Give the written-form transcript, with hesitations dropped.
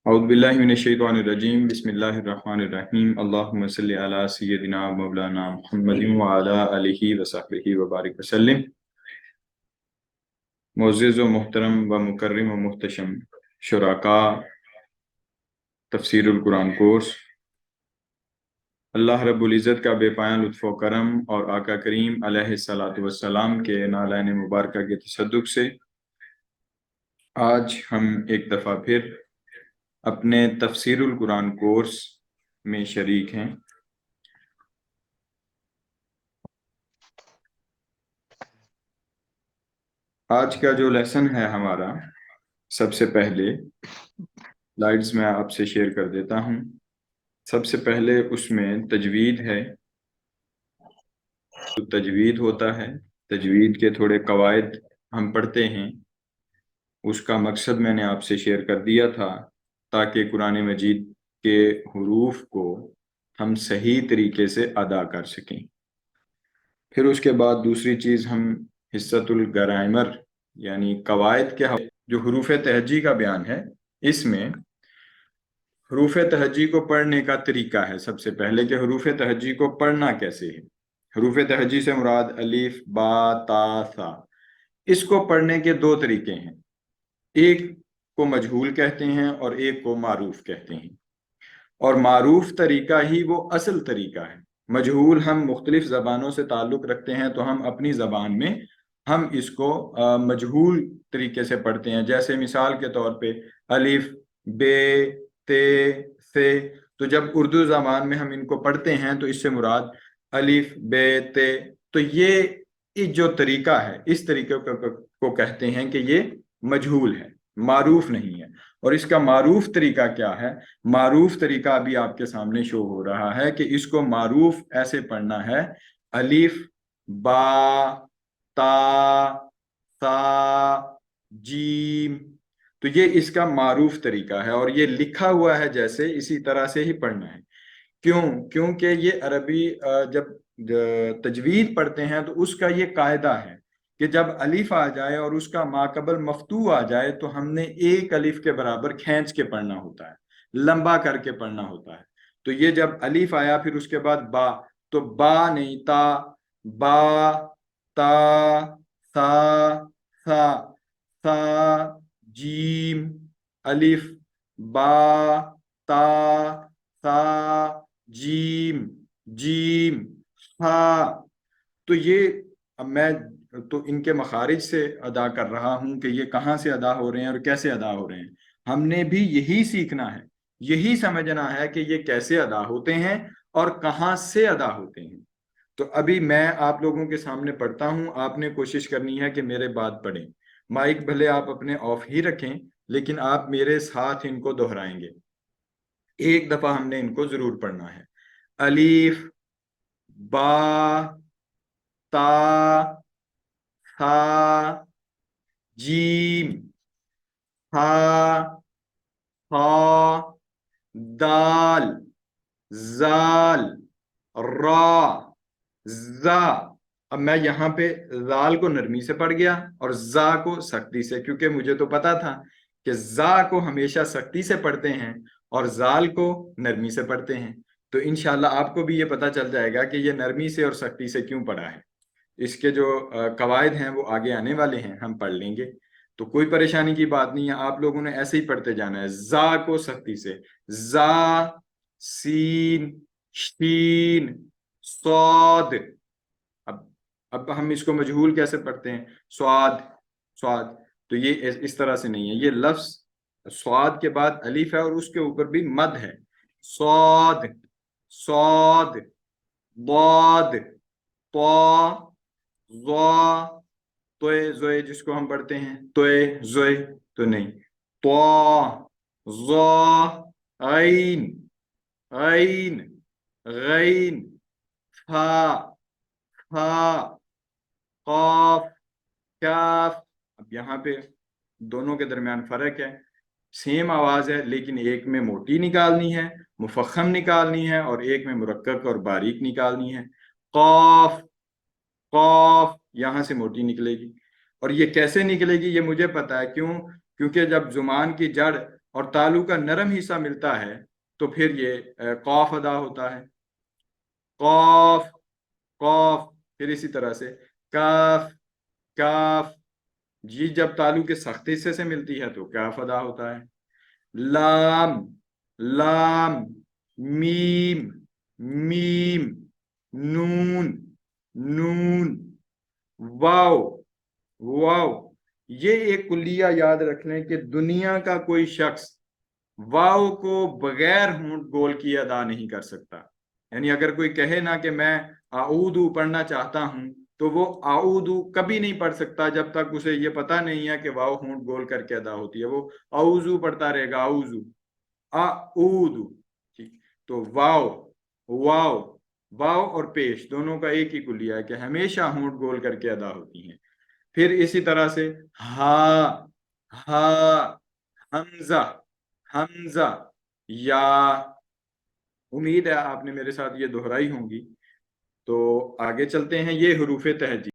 اعوذ باللہ من الشیطان الرجیم بسم اللہ الرحمن الرحیم اللہم صلی علی سیدنا مولانا محمد وعلی آلہ وصحبہ وبارک وسلم۔ معزز و محترم و مکرم و محتشم شرکاء تفسیر القرآن کورس، اللہ رب العزت کا بے پایاں لطف و کرم اور آقا کریم علیہ الصلاۃ والسلام کے نالین مبارکہ کے تصدق سے آج ہم ایک دفعہ پھر اپنے تفسیر القرآن کورس میں شریک ہیں۔ آج کا جو لیسن ہے ہمارا، سب سے پہلے سلائیڈز میں آپ سے شیئر کر دیتا ہوں۔ سب سے پہلے اس میں تجوید ہے، تو تجوید ہوتا ہے، تجوید کے تھوڑے قواعد ہم پڑھتے ہیں۔ اس کا مقصد میں نے آپ سے شیئر کر دیا تھا تاکہ قرآن مجید کے حروف کو ہم صحیح طریقے سے ادا کر سکیں۔ پھر اس کے بعد دوسری چیز ہم حصۃ الگرائمر یعنی قواعد کے جو حروف تہجی کا بیان ہے، اس میں حروف تہجی کو پڑھنے کا طریقہ ہے۔ سب سے پہلے کہ حروف تہجی کو پڑھنا کیسے ہے۔ حروف تہجی سے مراد الف، با، تا، ثا۔ اس کو پڑھنے کے دو طریقے ہیں، ایک کو مجہول کہتے ہیں اور ایک کو معروف کہتے ہیں، اور معروف طریقہ ہی وہ اصل طریقہ ہے۔ مجہول ہم مختلف زبانوں سے تعلق رکھتے ہیں تو ہم اپنی زبان میں ہم اس کو مجہول طریقے سے پڑھتے ہیں، جیسے مثال کے طور پہ الف، بے، تے، سے۔ تو جب اردو زبان میں ہم ان کو پڑھتے ہیں تو اس سے مراد الف، بے، تے۔ تو یہ جو طریقہ ہے، اس طریقے کو کہتے ہیں کہ یہ مجہول ہے، معروف نہیں ہے۔ اور اس کا معروف طریقہ کیا ہے؟ معروف طریقہ ابھی آپ کے سامنے شو ہو رہا ہے کہ اس کو معروف ایسے پڑھنا ہے، الف، با، تا، ثا، جیم۔ تو یہ اس کا معروف طریقہ ہے، اور یہ لکھا ہوا ہے جیسے اسی طرح سے ہی پڑھنا ہے۔ کیونکہ یہ عربی جب تجوید پڑھتے ہیں تو اس کا یہ قاعدہ ہے کہ جب الف آ جائے اور اس کا ماقبل مفتوح آ جائے تو ہم نے ایک الف کے برابر کھینچ کے پڑھنا ہوتا ہے، لمبا کر کے پڑھنا ہوتا ہے۔ تو یہ جب الف آیا پھر اس کے بعد با، تو با نہیں، تا، با، تا، ثا، ثا، ثا، جیم، الف، با، تا، ثا، جیم، جیم، ہا۔ تو یہ اب میں تو ان کے مخارج سے ادا کر رہا ہوں کہ یہ کہاں سے ادا ہو رہے ہیں اور کیسے ادا ہو رہے ہیں۔ ہم نے بھی یہی سیکھنا ہے، یہی سمجھنا ہے کہ یہ کیسے ادا ہوتے ہیں اور کہاں سے ادا ہوتے ہیں۔ تو ابھی میں آپ لوگوں کے سامنے پڑھتا ہوں، آپ نے کوشش کرنی ہے کہ میرے بعد پڑھیں۔ مائک بھلے آپ اپنے آف ہی رکھیں لیکن آپ میرے ساتھ ان کو دہرائیں گے۔ ایک دفعہ ہم نے ان کو ضرور پڑھنا ہے۔ الف، با، تا، ثا، جیم، ہا، ہا، دال، زال، را، زا۔ اب میں یہاں پہ زال کو نرمی سے پڑھ گیا اور زا کو سختی سے، کیونکہ مجھے تو پتا تھا کہ زا کو ہمیشہ سختی سے پڑھتے ہیں اور زال کو نرمی سے پڑھتے ہیں۔ تو انشاءاللہ آپ کو بھی یہ پتا چل جائے گا کہ یہ نرمی سے اور سختی سے کیوں پڑھا ہے۔ اس کے جو قواعد ہیں وہ آگے آنے والے ہیں، ہم پڑھ لیں گے، تو کوئی پریشانی کی بات نہیں ہے۔ آپ لوگوں نے ایسے ہی پڑھتے جانا ہے، زا کو سختی سے، زا، سین، شین، صاد۔ اب ہم اس کو مجہول کیسے پڑھتے ہیں؟ سواد، سواد۔ تو یہ اس طرح سے نہیں ہے، یہ لفظ سواد کے بعد الف ہے اور اس کے اوپر بھی مد ہے، سواد، سواد، ضاد، طا، ظا، توئے، زوئے جس کو ہم پڑھتے ہیں توئے، زوئے تو نہیں، طا، ظا، عین، عین، غین، فا، فا، قاف، کاف۔ اب یہاں پہ دونوں کے درمیان فرق ہے، سیم آواز ہے لیکن ایک میں موٹی نکالنی ہے، مفخم نکالنی ہے، اور ایک میں مرکک اور باریک نکالنی ہے۔ قاف، قاف یہاں سے موٹی نکلے گی، اور یہ کیسے نکلے گی یہ مجھے پتا ہے، کیونکہ جب زبان کی جڑ اور تالو کا نرم حصہ ملتا ہے تو پھر یہ قاف ادا ہوتا ہے. قاف قاف. پھر اسی طرح سے کاف کاف. جی جب تالو کے سخت حصے سے ملتی ہے تو کاف ادا ہوتا ہے. لام لام. میم میم. نون نون. واو واو. یہ ایک کلیہ یاد رکھ لیں کہ دنیا کا کوئی شخص واو کو بغیر ہونٹ گول کیے ادا نہیں کر سکتا. یعنی اگر کوئی کہے نا کہ میں اعوذ پڑھنا چاہتا ہوں تو وہ اعوذ کبھی نہیں پڑھ سکتا جب تک اسے یہ پتا نہیں ہے کہ واو ہونٹ گول کر کے ادا ہوتی ہے. وہ اعوذ پڑھتا رہے گا اعوذ اعوذ. ٹھیک. تو واو واو واو اور پیش دونوں کا ایک ہی کلیہ ہے کہ ہمیشہ ہونٹ گول کر کے ادا ہوتی ہیں. پھر اسی طرح سے ہا ہا. حمزہ حمزہ. یا. امید ہے آپ نے میرے ساتھ یہ دہرائی ہوں گی. تو آگے چلتے ہیں. یہ حروف تہجی